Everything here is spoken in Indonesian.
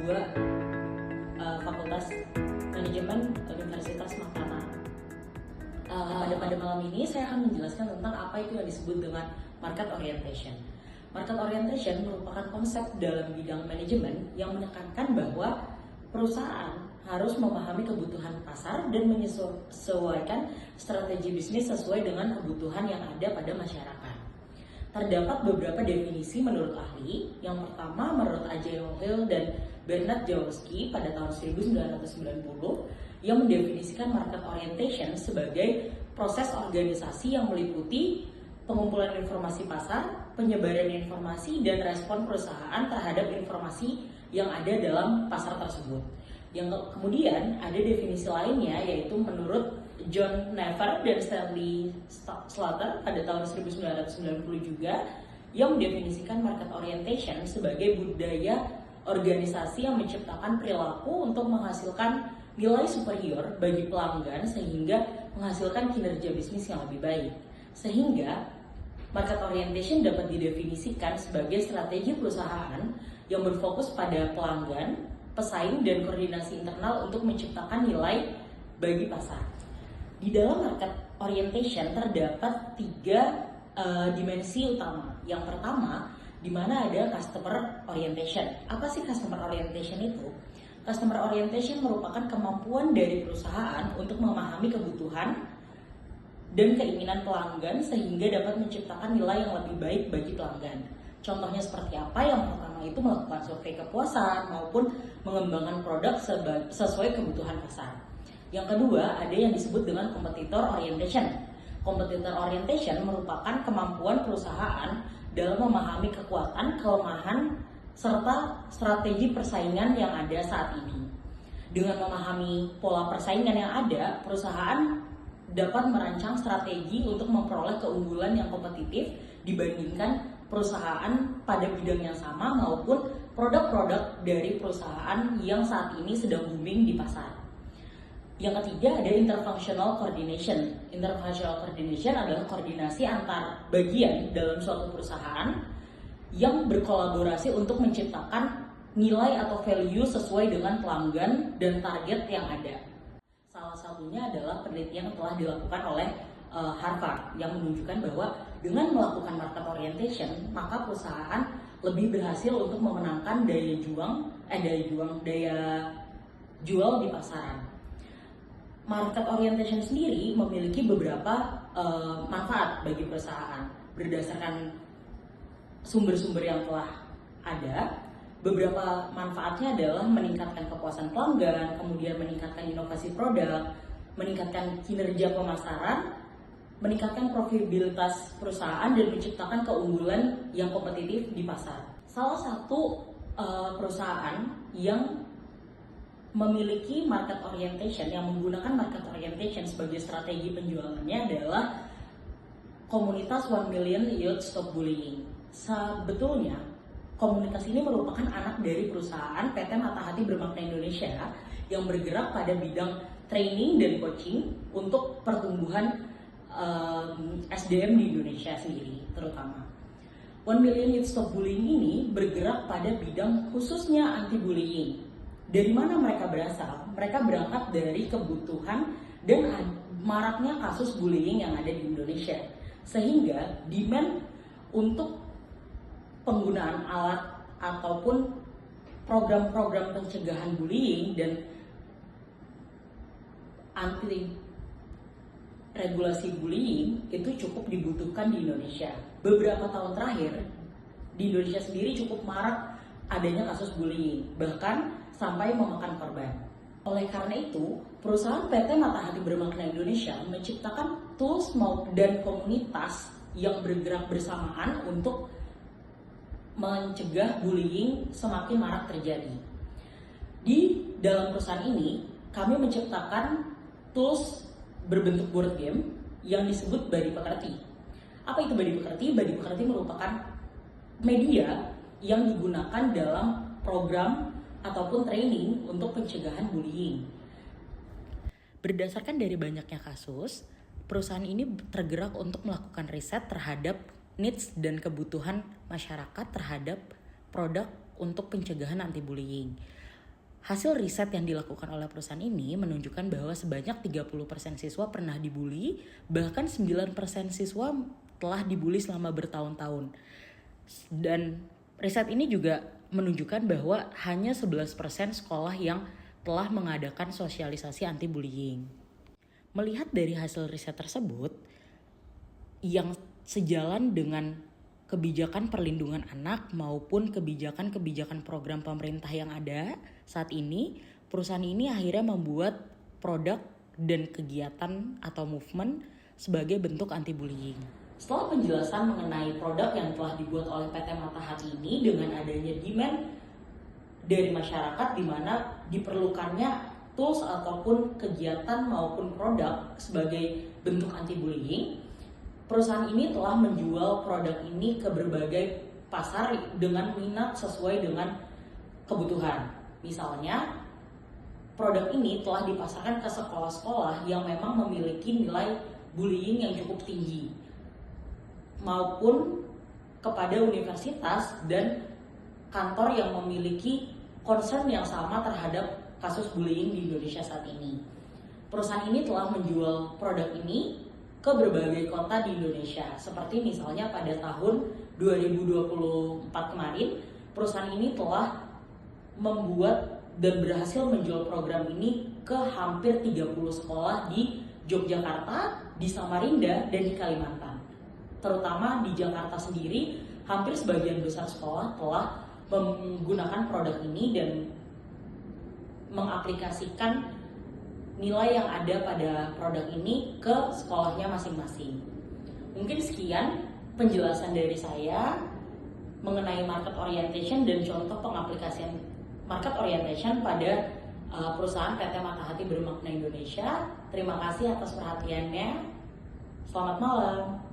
S2 Fakultas Manajemen Universitas Makassar. Pada malam ini saya akan menjelaskan tentang apa itu yang disebut dengan market orientation. Market orientation merupakan konsep dalam bidang manajemen yang menekankan bahwa perusahaan harus memahami kebutuhan pasar dan menyesuaikan strategi bisnis sesuai dengan kebutuhan yang ada pada masyarakat. Terdapat beberapa definisi menurut ahli. Yang pertama menurut A.J. Hill dan Bernard Jaworski pada tahun 1990 yang mendefinisikan market orientation sebagai proses organisasi yang meliputi pengumpulan informasi pasar, penyebaran informasi, dan respon perusahaan terhadap informasi yang ada dalam pasar tersebut. Yang kemudian ada definisi lainnya yaitu menurut John Never dan Stanley Slater pada tahun 1990 juga yang mendefinisikan market orientation sebagai budaya organisasi yang menciptakan perilaku untuk menghasilkan nilai superior bagi pelanggan sehingga menghasilkan kinerja bisnis yang lebih baik. Sehingga market orientation dapat didefinisikan sebagai strategi perusahaan yang berfokus pada pelanggan, pesaing, dan koordinasi internal untuk menciptakan nilai bagi pasar. Di dalam market orientation terdapat tiga dimensi utama. Yang pertama, di mana ada customer orientation. Apa sih customer orientation itu? Customer orientation merupakan kemampuan dari perusahaan untuk memahami kebutuhan dan keinginan pelanggan sehingga dapat menciptakan nilai yang lebih baik bagi pelanggan. Contohnya seperti apa? Yang pertama itu melakukan survei kepuasan maupun mengembangkan produk sesuai kebutuhan pasar. Yang kedua ada yang disebut dengan competitor orientation. Competitor orientation merupakan kemampuan perusahaan dalam memahami kekuatan, kelemahan, serta strategi persaingan yang ada saat ini. Dengan memahami pola persaingan yang ada, perusahaan dapat merancang strategi untuk memperoleh keunggulan yang kompetitif dibandingkan perusahaan pada bidang yang sama maupun produk-produk dari perusahaan yang saat ini sedang booming di pasar. Yang ketiga ada interfunctional coordination. Interfunctional coordination adalah koordinasi antar bagian dalam suatu perusahaan yang berkolaborasi untuk menciptakan nilai atau value sesuai dengan pelanggan dan target yang ada. Salah satunya adalah penelitian yang telah dilakukan oleh Harvard yang menunjukkan bahwa dengan melakukan market orientation maka perusahaan lebih berhasil untuk memenangkan daya jual di pasaran. Market orientation sendiri memiliki beberapa manfaat bagi perusahaan berdasarkan sumber-sumber yang telah ada. Beberapa manfaatnya adalah meningkatkan kepuasan pelanggan, kemudian meningkatkan inovasi produk, meningkatkan kinerja pemasaran, meningkatkan profitabilitas perusahaan, dan menciptakan keunggulan yang kompetitif di pasar. Salah satu perusahaan yang memiliki market orientation, yang menggunakan market orientation sebagai strategi penjualannya adalah komunitas 1 Million Youth Stop Bullying. Sebetulnya komunitas ini merupakan anak dari perusahaan PT Matahati Bermakna Indonesia yang bergerak pada bidang training dan coaching untuk pertumbuhan SDM di Indonesia sendiri terutama. 1 Million Youth Stop Bullying ini bergerak pada bidang khususnya anti-bullying. Dari mana mereka berasal? Mereka berangkat dari kebutuhan dan maraknya kasus bullying yang ada di Indonesia. Sehingga demand untuk penggunaan alat ataupun program-program pencegahan bullying dan anti regulasi bullying itu cukup dibutuhkan di Indonesia. Beberapa tahun terakhir di Indonesia sendiri cukup marak adanya kasus bullying, bahkan sampai memakan korban. Oleh karena itu, perusahaan PT Matahati Bermakna Indonesia menciptakan tools dan komunitas yang bergerak bersamaan untuk mencegah bullying semakin marak terjadi. Di dalam perusahaan ini, kami menciptakan tools berbentuk board game yang disebut Badi Pekerti. Apa itu Badi Pekerti? Badi Pekerti merupakan media yang digunakan dalam program ataupun training untuk pencegahan bullying. Berdasarkan dari banyaknya kasus, perusahaan ini tergerak untuk melakukan riset terhadap needs dan kebutuhan masyarakat terhadap produk untuk pencegahan anti-bullying. Hasil riset yang dilakukan oleh perusahaan ini menunjukkan bahwa sebanyak 30% siswa pernah dibully, bahkan 9% siswa telah dibully selama bertahun-tahun. Dan riset ini juga menunjukkan bahwa hanya 11% sekolah yang telah mengadakan sosialisasi anti-bullying. Melihat dari hasil riset tersebut, yang sejalan dengan kebijakan perlindungan anak maupun kebijakan-kebijakan program pemerintah yang ada saat ini, perusahaan ini akhirnya membuat produk dan kegiatan atau movement sebagai bentuk anti-bullying. Setelah penjelasan mengenai produk yang telah dibuat oleh PT Matahati ini dengan adanya demand dari masyarakat di mana diperlukannya tools ataupun kegiatan maupun produk sebagai bentuk anti-bullying, perusahaan ini telah menjual produk ini ke berbagai pasar dengan minat sesuai dengan kebutuhan. Misalnya, produk ini telah dipasarkan ke sekolah-sekolah yang memang memiliki nilai bullying yang cukup tinggi, maupun kepada universitas dan kantor yang memiliki concern yang sama terhadap kasus bullying di Indonesia saat ini. Perusahaan ini telah menjual produk ini ke berbagai kota di Indonesia. Seperti misalnya pada tahun 2024 kemarin, perusahaan ini telah membuat dan berhasil menjual program ini ke hampir 30 sekolah di Yogyakarta, di Samarinda, dan di Kalimantan. Terutama di Jakarta sendiri, hampir sebagian besar sekolah telah menggunakan produk ini dan mengaplikasikan nilai yang ada pada produk ini ke sekolahnya masing-masing. Mungkin sekian penjelasan dari saya mengenai market orientation dan contoh pengaplikasian market orientation pada perusahaan PT Matahati Bermakna Indonesia. Terima kasih atas perhatiannya. Selamat malam.